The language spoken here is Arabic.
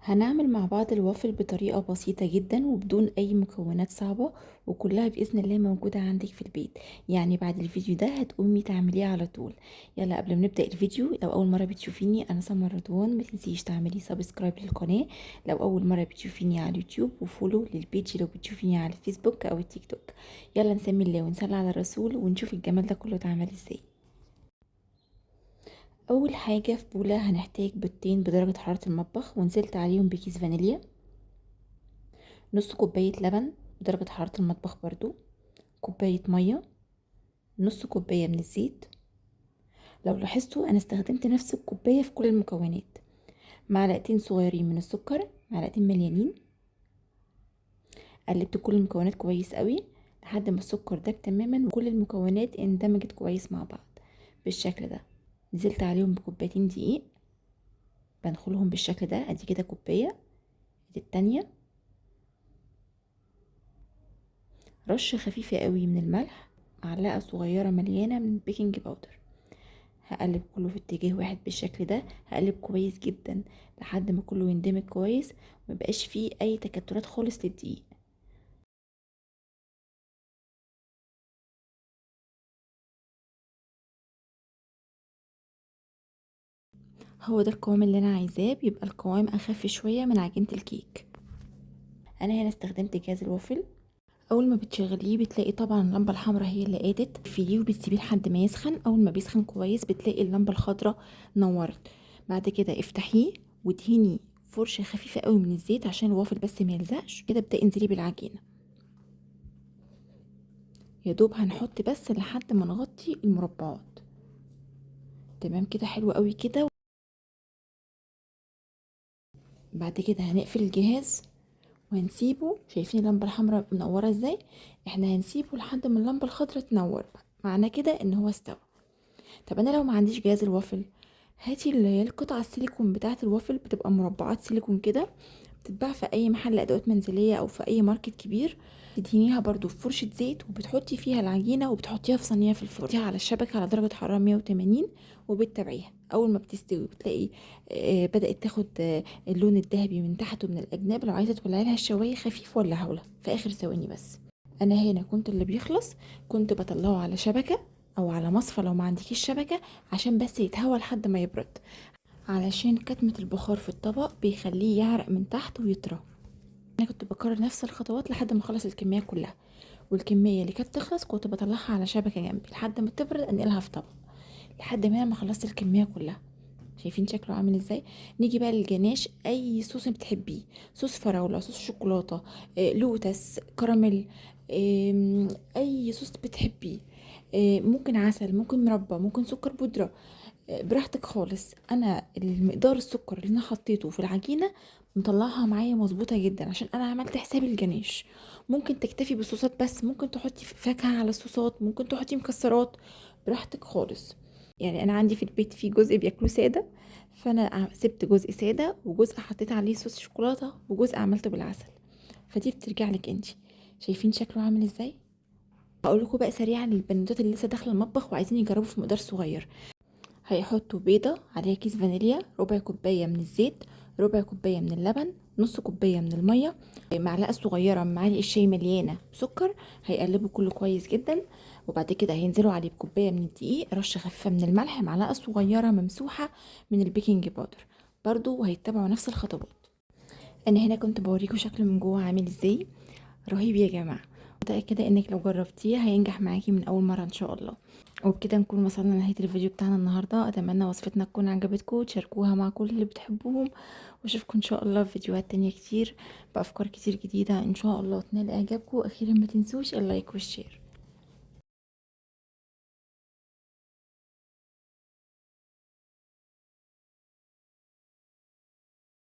هنعمل مع بعض الوافل بطريقة بسيطة جدا وبدون أي مكونات صعبة، وكلها بإذن الله موجودة عندك في البيت. يعني بعد الفيديو ده هتقومي تعمليه على طول. يلا قبل ما نبدأ الفيديو، لو أول مرة بتشوفيني أنا سمر رضوان، ما تنسيش تعملي سبسكرايب للقناة لو أول مرة بتشوفيني على اليوتيوب، وفولو للبيج لو بتشوفيني على الفيسبوك أو التيك توك. يلا نسمي الله ونصلي على الرسول ونشوف الجمال ده كله اتعمل ازاي. اول حاجه في بوله هنحتاج بيضتين بدرجه حراره المطبخ ونزلت عليهم بكيس فانيليا، نص كوباية لبن بدرجة حرارة المطبخ برضو، كوباية مية، نص كوباية من الزيت. لو لاحظتوا انا استخدمت نفس الكوباية في كل المكونات. معلقتين صغيرين من السكر، معلقتين مليانين. قلبت كل المكونات كويس قوي لحد ما السكر داب تماما وكل المكونات اندمجت كويس مع بعض بالشكل ده. نزلت عليهم بكوبايتين دقيق، بنخلهم بالشكل ده. ادي كده كوباية. ادي التانية. رش خفيفة قوي من الملح، معلقة صغيرة مليانة من البيكنج باودر. هقلب كله في اتجاه واحد بالشكل ده. هقلب كويس جدا لحد ما كله يندمج كويس وميبقاش فيه اي تكتلات خالص للدقيق. هو ده القوام اللي انا عايزاه، بيبقى القوام اخف شويه من عجينه الكيك. انا هنا استخدمت جهاز الوافل. اول ما بتشغليه بتلاقي طبعا اللمبه الحمراء هي اللي قادت فيه، وبتسيبيه لحد ما يسخن. اول ما بيسخن كويس بتلاقي اللمبه الخضراء نورت. بعد كده افتحيه وادهني فرشه خفيفه قوي من الزيت عشان الوافل بس ما يلزقش. كده ابدأي انزلي بالعجينه. يا دوب هنحط بس لحد ما نغطي المربعات. تمام كده، حلو قوي كده. بعد كده هنقفل الجهاز وهنسيبه. شايفين اللمبه الحمراء منوره ازاي؟ احنا هنسيبه لحد ما اللمبه الخضراء تنور، معناه كده ان هو استوى. طب انا لو ما عنديش جهاز الوافل، هاتي اللي هي القطع السيليكون بتاعه الوافل، بتبقى مربعات سيليكون كده، بتتباع في اي محل ادوات منزليه او في اي ماركت كبير. تدهنيها برضو في فرشه زيت وبتحطي فيها العجينه وبتحطيها في صينيه في الفرن، تحطيها على الشبكه على درجه حراره 180، وبتتابعيها. اول ما بتستوي بتلاقي بدات تاخد اللون الذهبي من تحت ومن الاجناب. لو عايزه تولعي لها الشوايه خفيف ولعها في اخر ثواني بس. انا هنا كنت اللي بيخلص كنت بطلعه على شبكه او على مصفى لو ما عندكيش شبكه، عشان بس يتهوى لحد ما يبرد، علشان كتمة البخار في الطبق بيخليه يعرق من تحت ويطرى. انا كنت بكرر نفس الخطوات لحد ما اخلص الكميه كلها، والكميه اللي كانت تخلص كنت بطلعها على شبكه جنبي لحد ما تبرد انقلها في طبق، لحد ما انا ما خلصت الكميه كلها. شايفين شكله عامل ازاي؟ نيجي بقى للجناش. اي صوص بتحبيه، صوص فراوله، صوص شوكولاته، لوتس، كراميل، اي صوص بتحبيه. ممكن عسل، ممكن مربى، ممكن سكر بودره، براحتك خالص. انا المقدار السكر اللي انا حطيته في العجينه مطلعها معايا مظبوطه جدا عشان انا عملت حساب الجناش. ممكن تكتفي بالصوصات بس، ممكن تحطي فاكهه على الصوصات، ممكن تحطي مكسرات، براحتك خالص. يعني انا عندي في البيت في جزء بياكلوه ساده، فانا سبت جزء ساده وجزء حطيت عليه صوص شوكولاته وجزء عملته بالعسل. فدي بترجع لك انتي. شايفين شكله عامل ازاي؟ هقول لكم بقى سريعا للبنوتات اللي لسه داخله المطبخ وعايزين يجربوا في مقدار صغير. هيحطوا بيضة عليها كيس فانيليا، ربع كوباية من الزيت، ربع كوباية من اللبن، نص كوباية من المية، معلقة صغيرة من معالق الشاي مليانة سكر. هيقلبوا كله كويس جدا. وبعد كده هينزلوا عليه بكوباية من الدقيق، رشة خفيفة من الملح، معلقة صغيرة ممسوحة من البيكنج باودر برضو، وهيتبعوا نفس الخطوات. انا هنا كنت بوريكم شكله من جوه عامل ازاي. رهيب يا جماعة. متأكدة انك لو جربتيه هينجح معاكي من اول مرة ان شاء الله. وبكده نكون وصلنا لنهاية الفيديو بتاعنا النهاردة. اتمنى وصفتنا تكون عجبتكم، تشاركوها مع كل اللي بتحبوهم، واشوفكم ان شاء الله في فيديوهات تانية كتير بافكار كتير جديدة ان شاء الله تنال اعجابكم. اخيرا ما تنسوش اللايك والشير.